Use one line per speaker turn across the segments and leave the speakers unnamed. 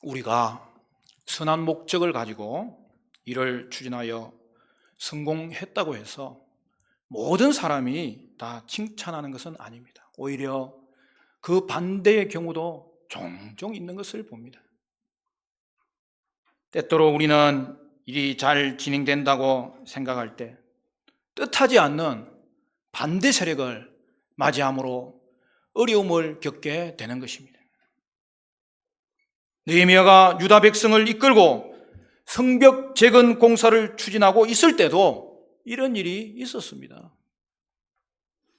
우리가 선한 목적을 가지고 일을 추진하여 성공했다고 해서 모든 사람이 다 칭찬하는 것은 아닙니다. 오히려 그 반대의 경우도 종종 있는 것을 봅니다. 때때로 우리는 일이 잘 진행된다고 생각할 때 뜻하지 않는 반대 세력을 맞이함으로 어려움을 겪게 되는 것입니다. 느헤미야가 유다 백성을 이끌고 성벽 재건 공사를 추진하고 있을 때도 이런 일이 있었습니다.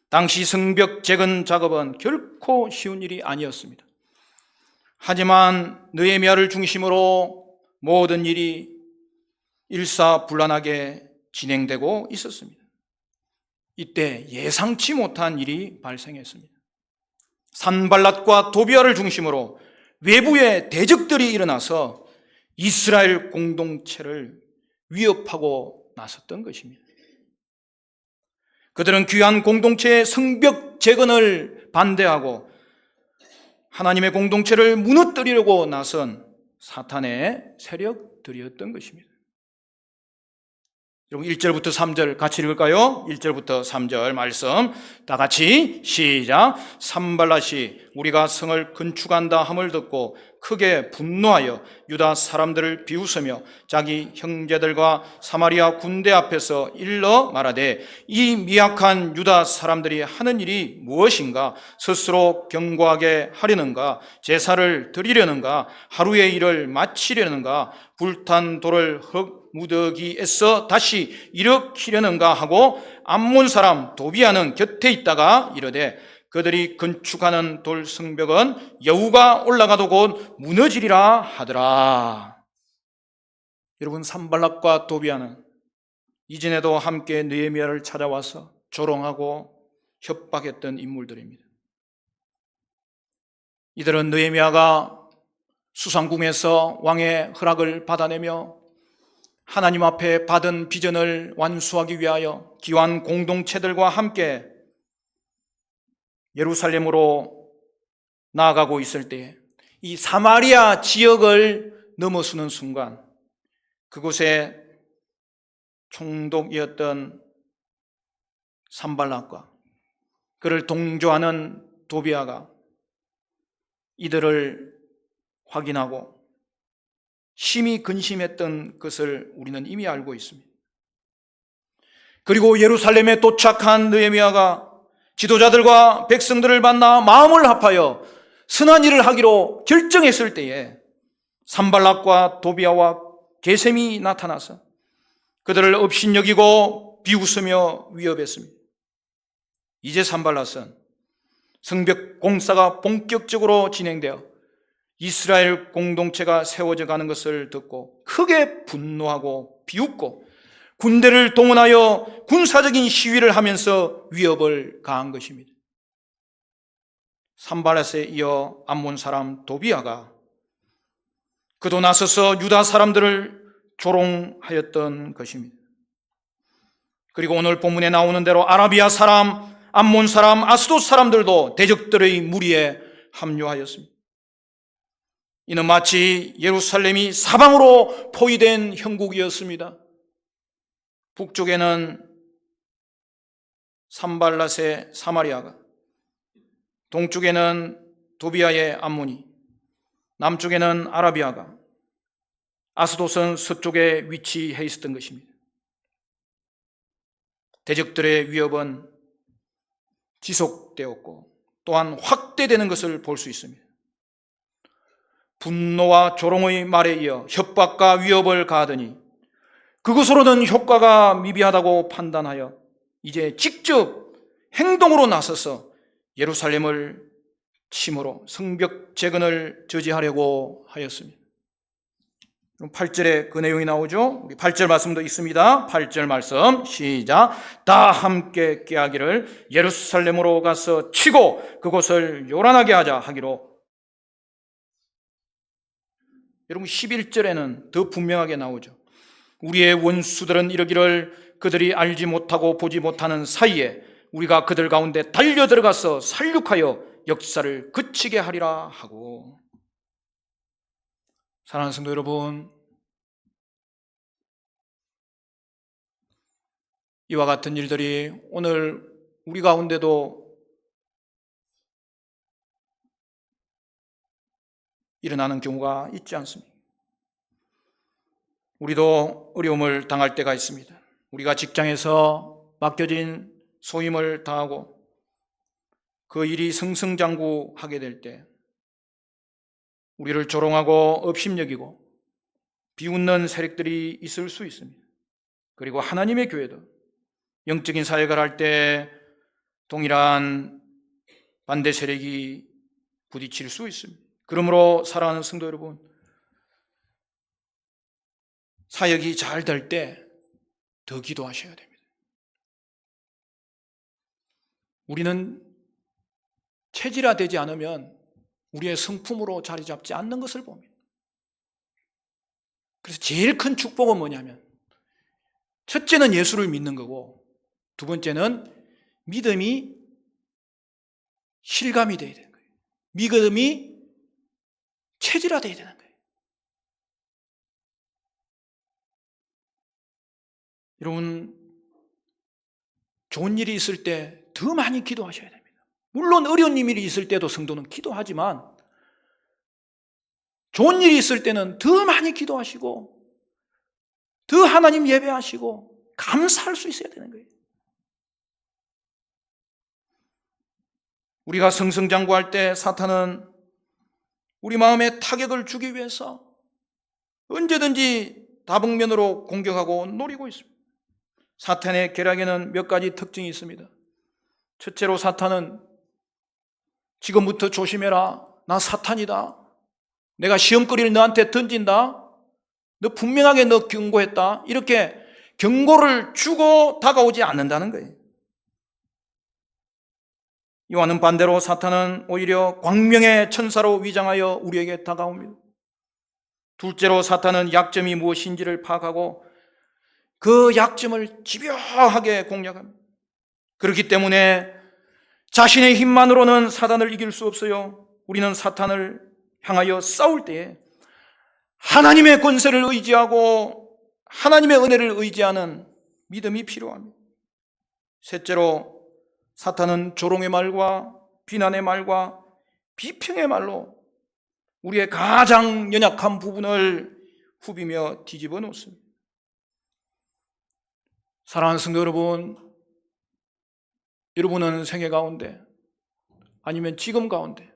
당시 성벽 재건 작업은 결코 쉬운 일이 아니었습니다. 하지만 느헤미야를 중심으로 모든 일이 일사불란하게 진행되고 있었습니다. 이때 예상치 못한 일이 발생했습니다. 산발랏과 도비아를 중심으로 외부의 대적들이 일어나서 이스라엘 공동체를 위협하고 나섰던 것입니다. 그들은 귀한 공동체의 성벽 재건을 반대하고 하나님의 공동체를 무너뜨리려고 나선 사탄의 세력들이었던 것입니다. 여러분 1절부터 3절 같이 읽을까요? 1절부터 3절 말씀 다 같이 시작. 산발랏이 우리가 성을 건축한다 함을 듣고 크게 분노하여 유다 사람들을 비웃으며 자기 형제들과 사마리아 군대 앞에서 일러 말하되 이 미약한 유다 사람들이 하는 일이 무엇인가? 스스로 견고하게 하려는가? 제사를 드리려는가? 하루의 일을 마치려는가? 불탄 돌을 흙 무더기에서 다시 일으키려는가 하고 암몬 사람 도비아는 곁에 있다가 이르되 그들이 건축하는 돌 성벽은 여우가 올라가도 곧 무너지리라 하더라. 여러분 산발랏과 도비아는 이전에도 함께 느헤미야를 찾아와서 조롱하고 협박했던 인물들입니다. 이들은 느헤미야가 수상궁에서 왕의 허락을 받아내며 하나님 앞에 받은 비전을 완수하기 위하여 기환 공동체들과 함께 예루살렘으로 나아가고 있을 때에 이 사마리아 지역을 넘어서는 순간 그곳에 총독이었던 산발랏과 그를 동조하는 도비아가 이들을 확인하고 심히 근심했던 것을 우리는 이미 알고 있습니다. 그리고 예루살렘에 도착한 느헤미야가 지도자들과 백성들을 만나 마음을 합하여 선한 일을 하기로 결정했을 때에 산발랏과 도비아와 게셈이 나타나서 그들을 업신여기고 비웃으며 위협했습니다. 이제 산발랏은 성벽 공사가 본격적으로 진행되어 이스라엘 공동체가 세워져 가는 것을 듣고 크게 분노하고 비웃고 군대를 동원하여 군사적인 시위를 하면서 위협을 가한 것입니다. 산발랏에 이어 암몬 사람 도비아가 그도 나서서 유다 사람들을 조롱하였던 것입니다. 그리고 오늘 본문에 나오는 대로 아라비아 사람, 암몬 사람, 아스돗 사람들도 대적들의 무리에 합류하였습니다. 이는 마치 예루살렘이 사방으로 포위된 형국이었습니다. 북쪽에는 산발랏의 사마리아가, 동쪽에는 도비아의 암몬이, 남쪽에는 아라비아가, 아스돗은 서쪽에 위치해 있었던 것입니다. 대적들의 위협은 지속되었고 또한 확대되는 것을 볼 수 있습니다. 분노와 조롱의 말에 이어 협박과 위협을 가하더니 그것으로는 효과가 미비하다고 판단하여 이제 직접 행동으로 나서서 예루살렘을 침으로 성벽 재건을 저지하려고 하였습니다. 8절에 그 내용이 나오죠. 우리 8절 말씀도 있습니다. 8절 말씀 시작. 다 함께 깨하기를 예루살렘으로 가서 치고 그곳을 요란하게 하자 하기로. 여러분 11절에는 더 분명하게 나오죠. 우리의 원수들은 이러기를 그들이 알지 못하고 보지 못하는 사이에 우리가 그들 가운데 달려 들어가서 살육하여 역사를 그치게 하리라 하고. 사랑하는 성도 여러분, 이와 같은 일들이 오늘 우리 가운데도 일어나는 경우가 있지 않습니까? 우리도 어려움을 당할 때가 있습니다. 우리가 직장에서 맡겨진 소임을 다하고 그 일이 승승장구하게 될 때 우리를 조롱하고 업심여기고 비웃는 세력들이 있을 수 있습니다. 그리고 하나님의 교회도 영적인 사역을 할 때 동일한 반대 세력이 부딪힐 수 있습니다. 그러므로 사랑하는 성도 여러분, 사역이 잘 될 때 더 기도하셔야 됩니다. 우리는 체질화되지 않으면 우리의 성품으로 자리 잡지 않는 것을 봅니다. 그래서 제일 큰 축복은 뭐냐면, 첫째는 예수를 믿는 거고, 두 번째는 믿음이 실감이 되어야 되는 거예요. 믿음이 체질화되어야 되는 거예요. 여러분, 좋은 일이 있을 때 더 많이 기도하셔야 됩니다. 물론 어려운 일이 있을 때도 성도는 기도하지만 좋은 일이 있을 때는 더 많이 기도하시고 더 하나님 예배하시고 감사할 수 있어야 되는 거예요. 우리가 승승장구할 때 사탄은 우리 마음에 타격을 주기 위해서 언제든지 다방면으로 공격하고 노리고 있습니다. 사탄의 계략에는 몇 가지 특징이 있습니다. 첫째로 사탄은 지금부터 조심해라. 나 사탄이다. 내가 시험거리를 너한테 던진다. 너 분명하게 너 경고했다. 이렇게 경고를 주고 다가오지 않는다는 거예요. 이와는 반대로 사탄은 오히려 광명의 천사로 위장하여 우리에게 다가옵니다. 둘째로 사탄은 약점이 무엇인지를 파악하고 그 약점을 집요하게 공략합니다. 그렇기 때문에 자신의 힘만으로는 사탄을 이길 수 없어요. 우리는 사탄을 향하여 싸울 때에 하나님의 권세를 의지하고 하나님의 은혜를 의지하는 믿음이 필요합니다. 셋째로 사탄은 조롱의 말과 비난의 말과 비평의 말로 우리의 가장 연약한 부분을 후비며 뒤집어 놓습니다. 사랑하는 성도 여러분, 여러분은 생애 가운데 아니면 지금 가운데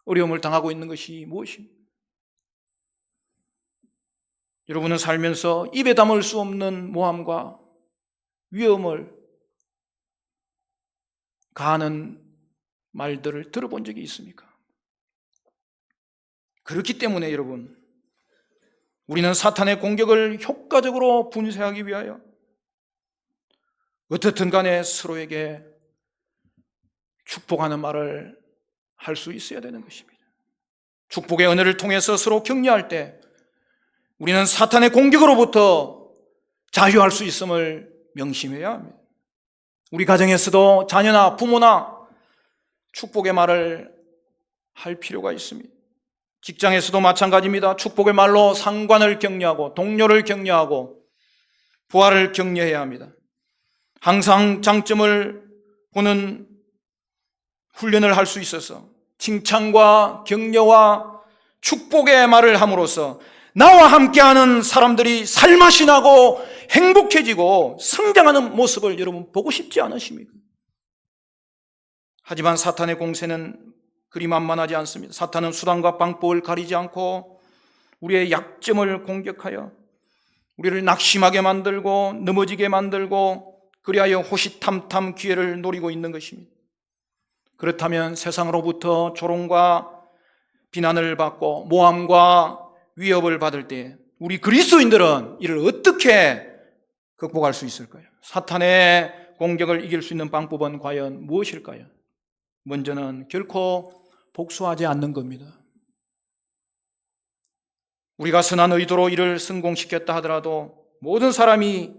어려움을 당하고 있는 것이 무엇입니까? 여러분은 살면서 입에 담을 수 없는 모함과 위험을 가하는 말들을 들어본 적이 있습니까? 그렇기 때문에 여러분, 우리는 사탄의 공격을 효과적으로 분쇄하기 위하여 어떻든 간에 서로에게 축복하는 말을 할 수 있어야 되는 것입니다. 축복의 은혜를 통해서 서로 격려할 때 우리는 사탄의 공격으로부터 자유할 수 있음을 명심해야 합니다. 우리 가정에서도 자녀나 부모나 축복의 말을 할 필요가 있습니다. 직장에서도 마찬가지입니다. 축복의 말로 상관을 격려하고 동료를 격려하고 부하를 격려해야 합니다. 항상 장점을 보는 훈련을 할 수 있어서 칭찬과 격려와 축복의 말을 함으로써 나와 함께하는 사람들이 살맛이 나고 행복해지고 성장하는 모습을 여러분 보고 싶지 않으십니까? 하지만 사탄의 공세는 그리 만만하지 않습니다. 사탄은 수단과 방법을 가리지 않고 우리의 약점을 공격하여 우리를 낙심하게 만들고 넘어지게 만들고 그리하여 호시탐탐 기회를 노리고 있는 것입니다. 그렇다면 세상으로부터 조롱과 비난을 받고 모함과 위협을 받을 때 우리 그리스도인들은 이를 어떻게 극복할 수 있을까요? 사탄의 공격을 이길 수 있는 방법은 과연 무엇일까요? 먼저는 결코 복수하지 않는 겁니다. 우리가 선한 의도로 일을 성공시켰다 하더라도 모든 사람이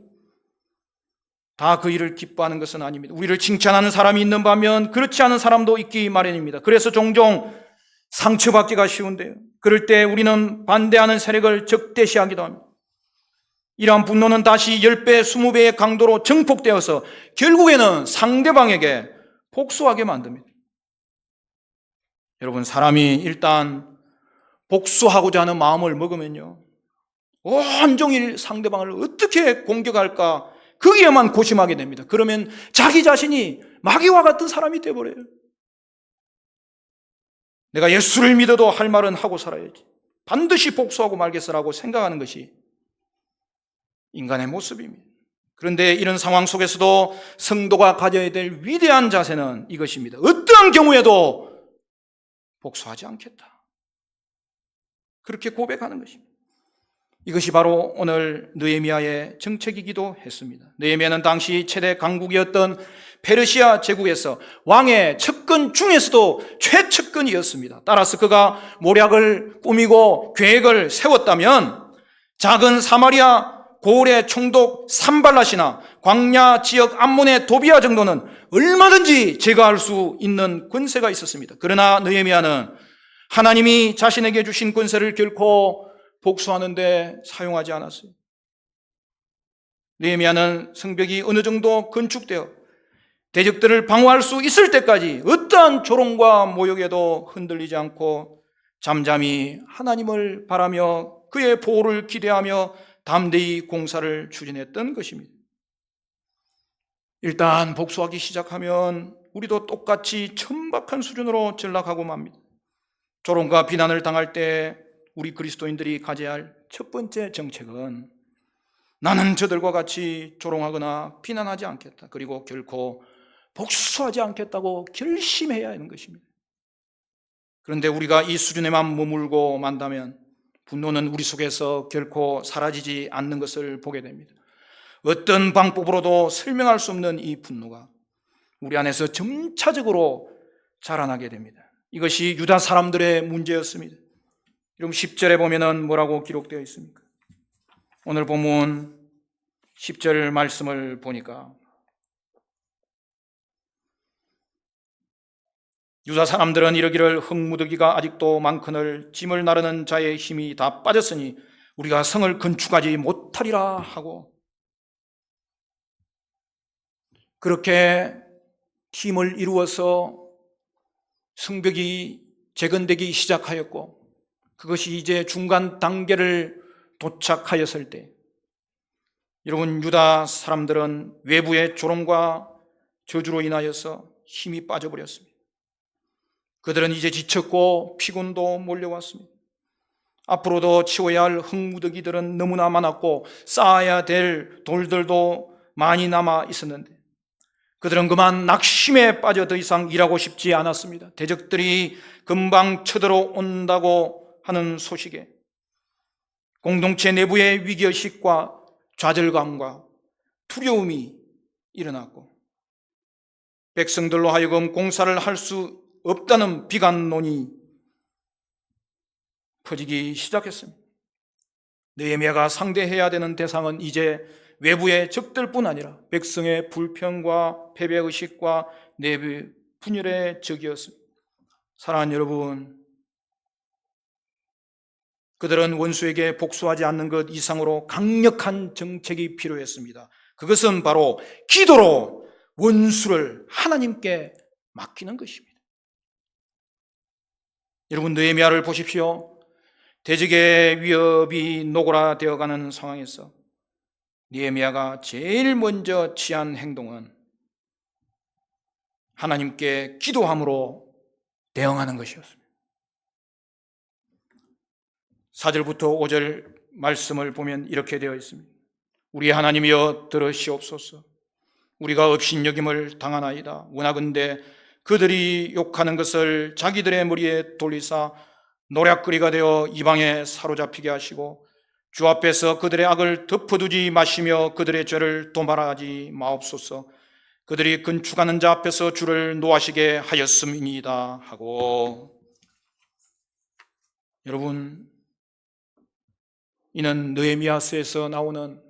다 그 일을 기뻐하는 것은 아닙니다. 우리를 칭찬하는 사람이 있는 반면 그렇지 않은 사람도 있기 마련입니다. 그래서 종종 상처받기가 쉬운데요. 그럴 때 우리는 반대하는 세력을 적대시하기도 합니다. 이러한 분노는 다시 10배, 20배의 강도로 증폭되어서 결국에는 상대방에게 복수하게 만듭니다. 여러분, 사람이 일단 복수하고자 하는 마음을 먹으면요, 온종일 상대방을 어떻게 공격할까 거기에만 고심하게 됩니다. 그러면 자기 자신이 마귀와 같은 사람이 되어버려요. 내가 예수를 믿어도 할 말은 하고 살아야지, 반드시 복수하고 말겠어라고 생각하는 것이 인간의 모습입니다. 그런데 이런 상황 속에서도 성도가 가져야 될 위대한 자세는 이것입니다. 어떠한 경우에도 복수하지 않겠다, 그렇게 고백하는 것입니다. 이것이 바로 오늘 느헤미야의 정책이기도 했습니다. 느헤미야는 당시 최대 강국이었던 페르시아 제국에서 왕의 측근 중에서도 최측근이었습니다. 따라서 그가 모략을 꾸미고 계획을 세웠다면 작은 사마리아 고을의 총독 산발랏이나 광야 지역 암몬의 도비야 정도는 얼마든지 제거할 수 있는 권세가 있었습니다. 그러나 느헤미야는 하나님이 자신에게 주신 권세를 결코 복수하는 데 사용하지 않았어요. 느헤미야는 성벽이 어느 정도 건축되어 대적들을 방어할 수 있을 때까지 어떠한 조롱과 모욕에도 흔들리지 않고 잠잠히 하나님을 바라며 그의 보호를 기대하며 담대히 공사를 추진했던 것입니다. 일단 복수하기 시작하면 우리도 똑같이 천박한 수준으로 전락하고 맙니다. 조롱과 비난을 당할 때 우리 그리스도인들이 가져야 할 첫 번째 정책은 나는 저들과 같이 조롱하거나 비난하지 않겠다, 그리고 결코 복수하지 않겠다고 결심해야 하는 것입니다. 그런데 우리가 이 수준에만 머물고 만다면 분노는 우리 속에서 결코 사라지지 않는 것을 보게 됩니다. 어떤 방법으로도 설명할 수 없는 이 분노가 우리 안에서 점차적으로 자라나게 됩니다. 이것이 유다 사람들의 문제였습니다. 여러분 10절에 보면은 뭐라고 기록되어 있습니까? 오늘 본문 10절 말씀을 보니까 유다 사람들은 이러기를 흙무더기가 아직도 많거늘 짐을 나르는 자의 힘이 다 빠졌으니 우리가 성을 건축하지 못하리라 하고, 그렇게 힘을 이루어서 성벽이 재건되기 시작하였고 그것이 이제 중간 단계를 도착하였을 때 여러분 유다 사람들은 외부의 조롱과 저주로 인하여서 힘이 빠져버렸습니다. 그들은 이제 지쳤고 피곤도 몰려왔습니다. 앞으로도 치워야 할 흙무더기들은 너무나 많았고 쌓아야 될 돌들도 많이 남아 있었는데 그들은 그만 낙심에 빠져 더 이상 일하고 싶지 않았습니다. 대적들이 금방 쳐들어온다고 하는 소식에 공동체 내부의 위기의식과 좌절감과 두려움이 일어났고 백성들로 하여금 공사를 할 수 없다는 비관론이 퍼지기 시작했습니다. 느헤미야가 상대해야 되는 대상은 이제 외부의 적들뿐 아니라 백성의 불평과 패배의식과 내부 분열의 적이었습니다. 사랑하는 여러분, 그들은 원수에게 복수하지 않는 것 이상으로 강력한 정책이 필요했습니다. 그것은 바로 기도로 원수를 하나님께 맡기는 것입니다. 여러분 느헤미야를 보십시오. 대적의 위협이 노골화되어가는 상황에서 느헤미야가 제일 먼저 취한 행동은 하나님께 기도함으로 대응하는 것이었습니다. 4절부터 5절 말씀을 보면 이렇게 되어 있습니다. 우리 하나님이여 들으시옵소서. 우리가 업신여김을 당하나이다. 원하건대 그들이 욕하는 것을 자기들의 머리에 돌리사 노략거리가 되어 이방에 사로잡히게 하시고 주 앞에서 그들의 악을 덮어두지 마시며 그들의 죄를 도말하지 마옵소서. 그들이 건축하는 자 앞에서 주를 노하시게 하였음이니이다 하고, 여러분 이는 느헤미야서에서 나오는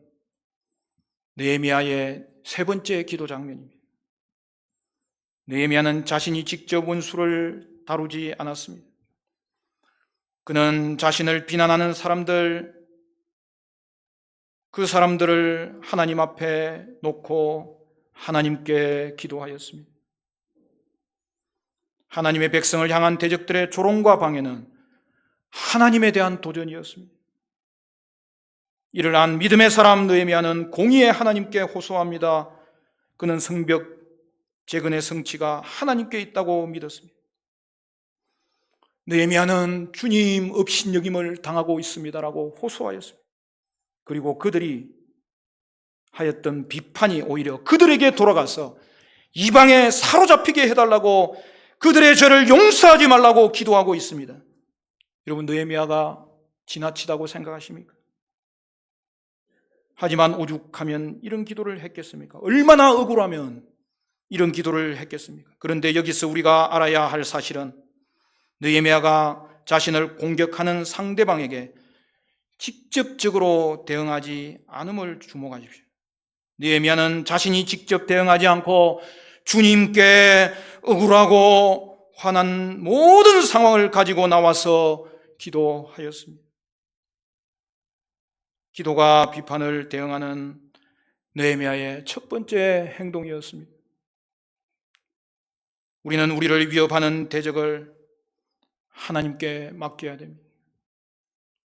느헤미야의 세 번째 기도 장면입니다. 느헤미야는 자신이 직접 원수를 다루지 않았습니다. 그는 자신을 비난하는 사람들, 그 사람들을 하나님 앞에 놓고 하나님께 기도하였습니다. 하나님의 백성을 향한 대적들의 조롱과 방해는 하나님에 대한 도전이었습니다. 이를 안 믿음의 사람 느헤미야는 공의의 하나님께 호소합니다. 그는 성벽 재건의 성취가 하나님께 있다고 믿었습니다. 느헤미야는 주님 업신여김을 당하고 있습니다라고 호소하였습니다. 그리고 그들이 하였던 비판이 오히려 그들에게 돌아가서 이방에 사로잡히게 해달라고, 그들의 죄를 용서하지 말라고 기도하고 있습니다. 여러분, 느헤미야가 지나치다고 생각하십니까? 하지만 오죽하면 이런 기도를 했겠습니까? 얼마나 억울하면 이런 기도를 했겠습니까? 그런데 여기서 우리가 알아야 할 사실은 느헤미야가 자신을 공격하는 상대방에게 직접적으로 대응하지 않음을 주목하십시오. 느헤미야는 자신이 직접 대응하지 않고 주님께 억울하고 화난 모든 상황을 가지고 나와서 기도하였습니다. 기도가 비판을 대응하는 느헤미야의 첫 번째 행동이었습니다. 우리는 우리를 위협하는 대적을 하나님께 맡겨야 됩니다.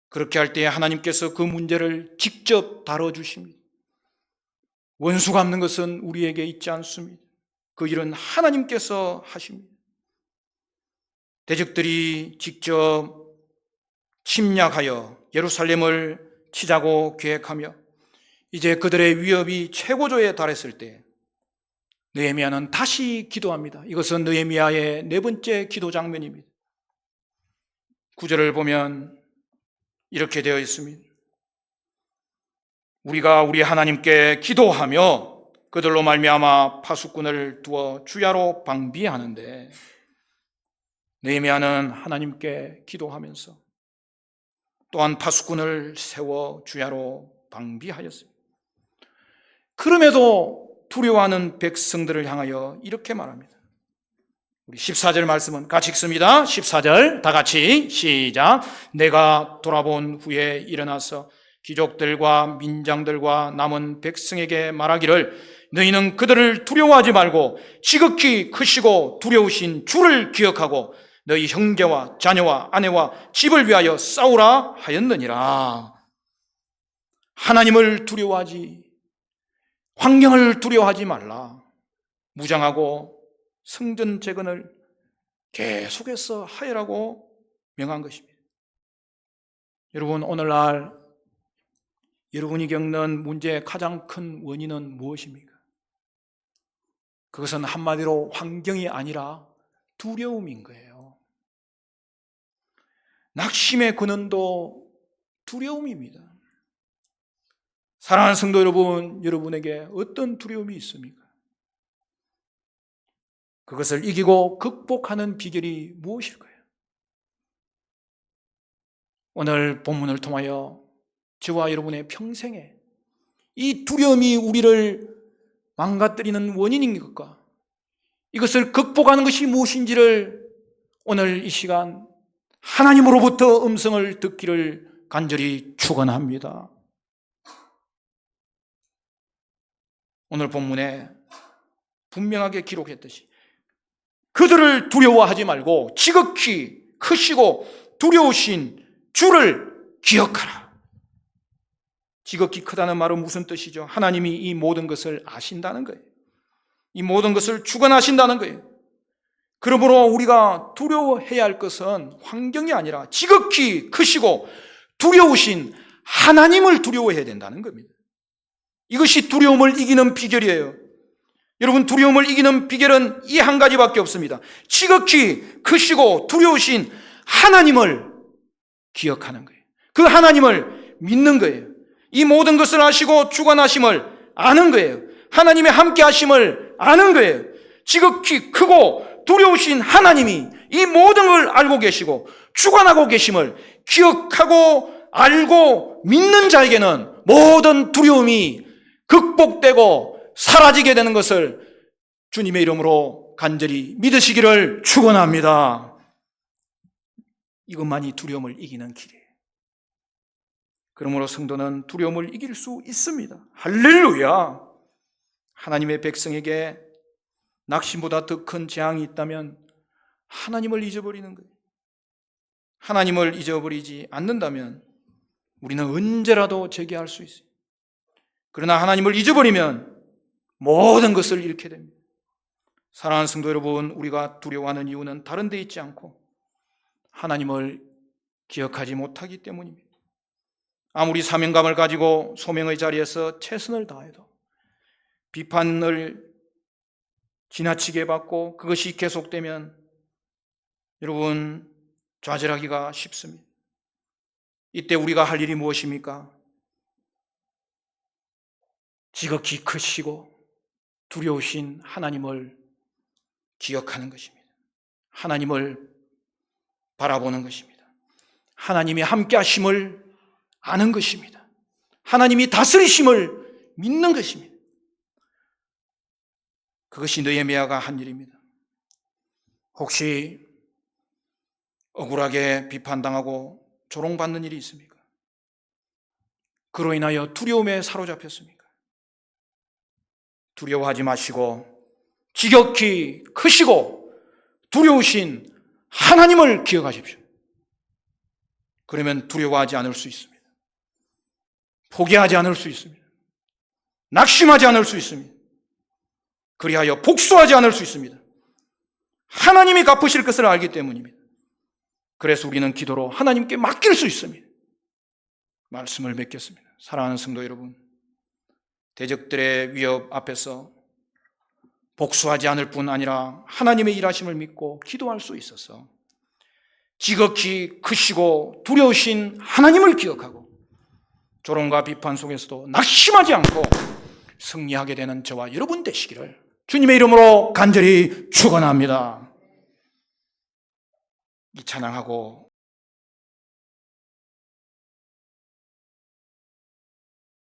그렇게 할 때 하나님께서 그 문제를 직접 다뤄주십니다. 원수 갚는 것은 우리에게 있지 않습니다. 그 일은 하나님께서 하십니다. 대적들이 직접 침략하여 예루살렘을 치자고 계획하며 이제 그들의 위협이 최고조에 달했을 때 느헤미야는 다시 기도합니다. 이것은 느헤미야의 네 번째 기도 장면입니다. 9절을 보면 이렇게 되어 있습니다. 우리가 우리 하나님께 기도하며 그들로 말미암아 파수꾼을 두어 주야로 방비하는데, 느헤미야는 하나님께 기도하면서 또한 파수꾼을 세워 주야로 방비하였습니다. 그럼에도 두려워하는 백성들을 향하여 이렇게 말합니다. 우리 14절 말씀은 같이 읽습니다. 14절 다 같이 시작. 내가 돌아본 후에 일어나서 귀족들과 민장들과 남은 백성에게 말하기를 너희는 그들을 두려워하지 말고 지극히 크시고 두려우신 주를 기억하고 너희 형제와 자녀와 아내와 집을 위하여 싸우라 하였느니라. 하나님을 두려워하지, 환경을 두려워하지 말라. 무장하고 성전 재건을 계속해서 하여라고 명한 것입니다. 여러분, 오늘날 여러분이 겪는 문제의 가장 큰 원인은 무엇입니까? 그것은 한마디로 환경이 아니라 두려움인 거예요. 낙심의 근원도 두려움입니다. 사랑하는 성도 여러분, 여러분에게 어떤 두려움이 있습니까? 그것을 이기고 극복하는 비결이 무엇일까요? 오늘 본문을 통하여 저와 여러분의 평생에 이 두려움이 우리를 망가뜨리는 원인인 것과 이것을 극복하는 것이 무엇인지를 오늘 이 시간 하나님으로부터 음성을 듣기를 간절히 축원합니다. 오늘 본문에 분명하게 기록했듯이 그들을 두려워하지 말고 지극히 크시고 두려우신 주를 기억하라. 지극히 크다는 말은 무슨 뜻이죠? 하나님이 이 모든 것을 아신다는 거예요. 이 모든 것을 주관하신다는 거예요. 그러므로 우리가 두려워해야 할 것은 환경이 아니라 지극히 크시고 두려우신 하나님을 두려워해야 된다는 겁니다. 이것이 두려움을 이기는 비결이에요. 여러분, 두려움을 이기는 비결은 이 한 가지밖에 없습니다. 지극히 크시고 두려우신 하나님을 기억하는 거예요. 그 하나님을 믿는 거예요. 이 모든 것을 아시고 주관하심을 아는 거예요. 하나님의 함께 하심을 아는 거예요. 지극히 크고 두려우신 하나님이 이 모든 걸 알고 계시고 주관하고 계심을 기억하고 알고 믿는 자에게는 모든 두려움이 극복되고 사라지게 되는 것을 주님의 이름으로 간절히 믿으시기를 축원합니다. 이것만이 두려움을 이기는 길이에요. 그러므로 성도는 두려움을 이길 수 있습니다. 할렐루야! 하나님의 백성에게 낙심보다 더 큰 재앙이 있다면 하나님을 잊어버리는 거예요. 하나님을 잊어버리지 않는다면 우리는 언제라도 재기할 수 있어요. 그러나 하나님을 잊어버리면 모든 것을 잃게 됩니다. 사랑하는 성도 여러분, 우리가 두려워하는 이유는 다른 데 있지 않고 하나님을 기억하지 못하기 때문입니다. 아무리 사명감을 가지고 소명의 자리에서 최선을 다해도 비판을 지나치게 받고 그것이 계속되면 여러분 좌절하기가 쉽습니다. 이때 우리가 할 일이 무엇입니까? 지극히 크시고 두려우신 하나님을 기억하는 것입니다. 하나님을 바라보는 것입니다. 하나님이 함께 하심을 아는 것입니다. 하나님이 다스리심을 믿는 것입니다. 그것이 느헤미야가 한 일입니다. 혹시 억울하게 비판당하고 조롱받는 일이 있습니까? 그로 인하여 두려움에 사로잡혔습니까? 두려워하지 마시고 지극히 크시고 두려우신 하나님을 기억하십시오. 그러면 두려워하지 않을 수 있습니다. 포기하지 않을 수 있습니다. 낙심하지 않을 수 있습니다. 그리하여 복수하지 않을 수 있습니다. 하나님이 갚으실 것을 알기 때문입니다. 그래서 우리는 기도로 하나님께 맡길 수 있습니다. 말씀을 맺겠습니다. 사랑하는 성도 여러분, 대적들의 위협 앞에서 복수하지 않을 뿐 아니라 하나님의 일하심을 믿고 기도할 수 있어서 지극히 크시고 두려우신 하나님을 기억하고 조롱과 비판 속에서도 낙심하지 않고 승리하게 되는 저와 여러분 되시기를 주님의 이름으로 간절히 축원합니다. 이 찬양하고